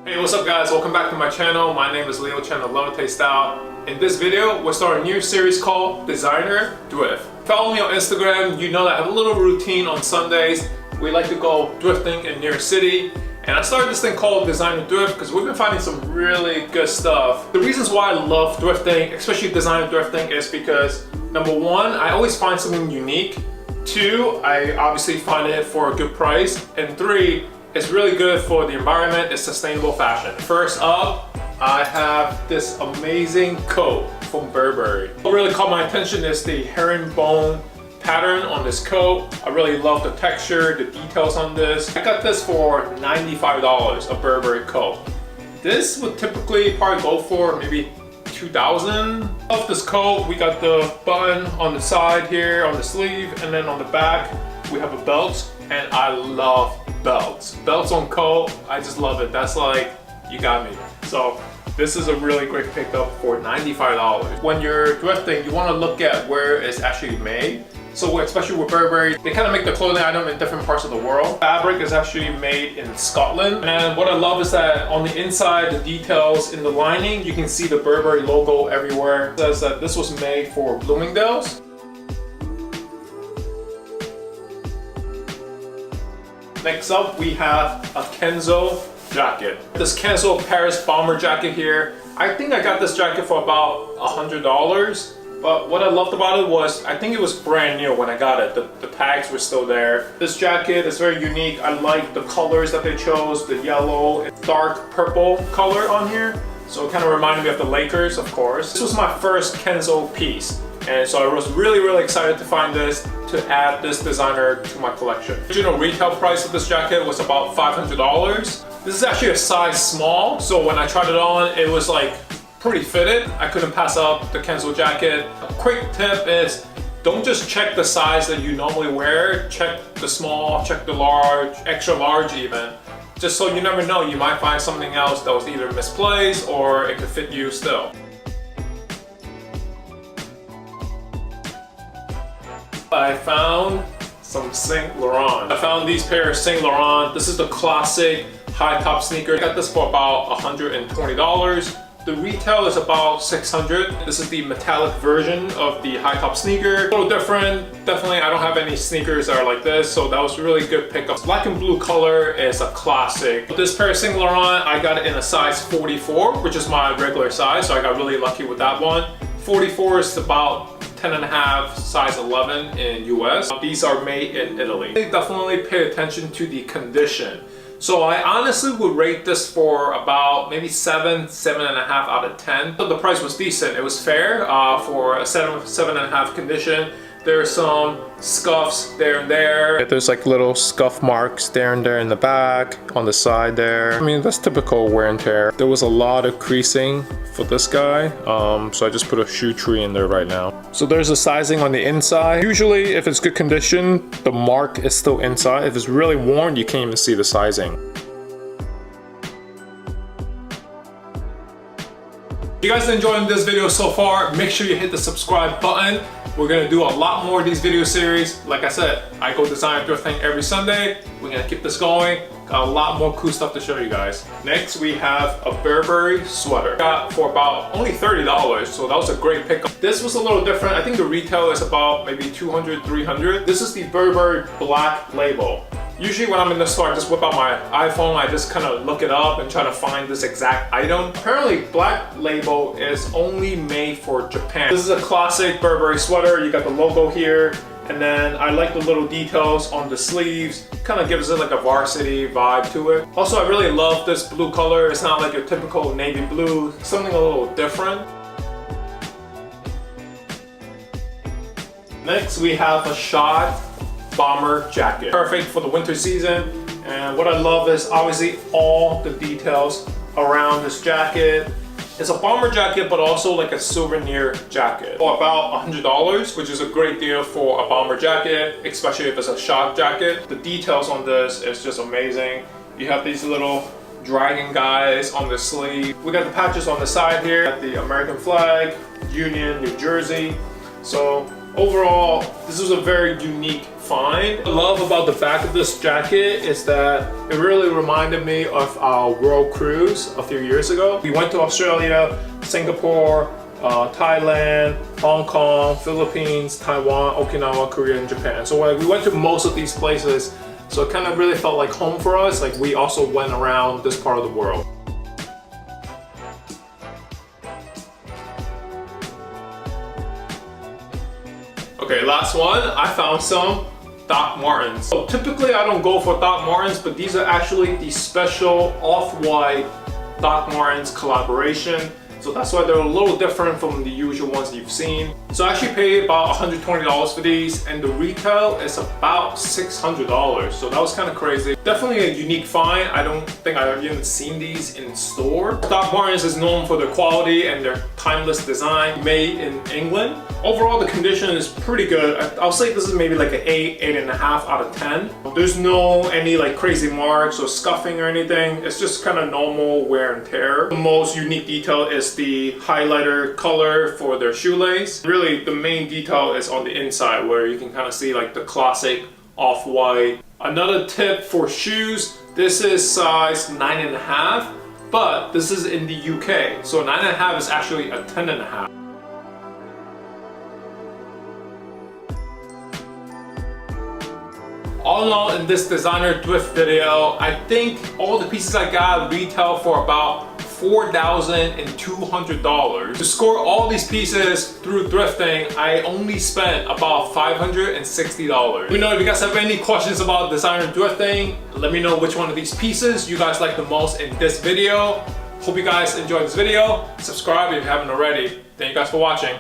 Hey, what's up guys? Welcome back to my channel. My name is Chan of Levitate Style. In this video, we'll start a new series called Designer Thrift. Follow me on Instagram. You know that I have a little routine on Sundays. We like to go thrifting in New York City. And I started this thing called Designer Thrift because we've been finding some really good stuff. The reasons why I love thrifting, especially designer thrifting, is because number one, I always find something unique. Two, I obviously find it for a good price. And three, it's really good for the environment. It's sustainable fashion. First up, I have this amazing coat from Burberry. What really caught my attention is the herringbone pattern on this coat. I really love the texture, the details on this. I got this for $95, a Burberry coat. This would typically probably go for maybe $2,000. Of this coat, we got the button on the side here, on the sleeve, and then on the back, we have a belt, and I love belts. Belts on coat, I just love it. That's like, you got me. So this is a really great pickup for $95. When you're thrifting, you want to look at where it's actually made. So especially with Burberry, they kind of make the clothing item in different parts of the world. Fabric is actually made in Scotland. And what I love is that on the inside, the details in the lining, you can see the Burberry logo everywhere. It says that this was made for Bloomingdale's. Next up, we have a Kenzo Jacket. This Kenzo Paris bomber jacket here. I think I got this jacket for about $100. But what I loved about it was, I think it was brand new when I got it. The tags were still there. This jacket is very unique. I like the colors that they chose, the yellow and dark purple color on here. So it kind of reminded me of the Lakers, of course. This was my first Kenzo piece. And so I was really excited to find this, to add this designer to my collection. The original retail price of this jacket was about $500. This is actually a size small. So when I tried it on, it was like pretty fitted. I couldn't pass up the Kenzo jacket. A quick tip is, don't just check the size that you normally wear. Check the small, check the large, extra large even. Just so you never know, you might find something else that was either misplaced or it could fit you still. I found some Saint Laurent. I found these pair of Saint Laurent. This is the classic high top sneaker. I got this for about $120. The retail is about $600. This is the metallic version of the high top sneaker. A little different. Definitely, I don't have any sneakers that are like this, so that was a really good pickup. Black and blue color is a classic. This pair of Saint Laurent, I got it in a size 44, which is my regular size, so I got really lucky with that one. 44 is about 10.5, size 11 in US. These are made in Italy. They definitely pay attention to the condition. So I honestly would rate this for about maybe 7.5 out of 10. So the price was decent. It was fair for a 7.5 condition. There's some scuffs there and there. There's like little scuff marks there and there in the back, on the side there. I mean, that's typical wear and tear. There was a lot of creasing for this guy, so I just put a shoe tree in there right now. So there's a sizing on the inside. Usually, if it's good condition, the mark is still inside. If it's really worn, you can't even see the sizing. If you guys are enjoying this video so far, make sure you hit the subscribe button. We're gonna do a lot more of these video series. Like I said, I go designer thrifting every Sunday. We're gonna keep this going. Got a lot more cool stuff to show you guys. Next, we have a Burberry sweater. Got for about only $30, so that was a great pickup. This was a little different. I think the retail is about maybe $200, $300. This is the Burberry Black Label. Usually when I'm in the store, I just whip out my iPhone, I just kind of look it up and try to find this exact item. Apparently, Black Label is only made for Japan. This is a classic Burberry sweater. You got the logo here, and then I like the little details on the sleeves. Kind of gives it like a varsity vibe to it. Also, I really love this blue color. It's not like your typical navy blue, something a little different. Next, we have a shot bomber jacket. Perfect for the winter season. And what I love is obviously all the details around this jacket. It's a bomber jacket, but also like a souvenir jacket. For about $100, which is a great deal for a bomber jacket, especially if it's a shot jacket. The details on this is just amazing. You have these little dragon guys on the sleeve. We got the patches on the side here, the American flag, Union, New Jersey. So Overall, this was a very unique find. What I love about the back of this jacket is that it really reminded me of our world cruise a few years ago. We went to Australia, Singapore, Thailand, Hong Kong, Philippines, Taiwan, Okinawa, Korea, and Japan. So like, we went to most of these places, so it kind of really felt like home for us. Like we also went around this part of the world. Okay, last one, I found some Doc Martens. So typically I don't go for Doc Martens, but these are actually the special off-white Doc Martens collaboration. So that's why they're a little different from the usual ones you've seen. So I actually paid about $120 for these, and the retail is about $600. So that was kind of crazy. Definitely a unique find. I don't think I've even seen these in store. Doc Martens is known for their quality and their timeless design, made in England. Overall, the condition is pretty good. I'll say this is maybe like an 8, 8.5 out of 10. There's no any like crazy marks or scuffing or anything. It's just kind of normal wear and tear. The most unique detail is the highlighter color for their shoelace. Really, the main detail is on the inside where you can kind of see like the classic off-white. Another tip for shoes, this is size 9.5, but this is in the UK. So 9.5 is actually a 10.5. All in all, in this designer thrift video, I think all the pieces I got retail for about $4,200. To score all these pieces through thrifting, I only spent about $560. Let me know if you guys have any questions about designer thrifting. Let me know which one of these pieces you guys like the most in this video. Hope you guys enjoyed this video. Subscribe if you haven't already. Thank you guys for watching.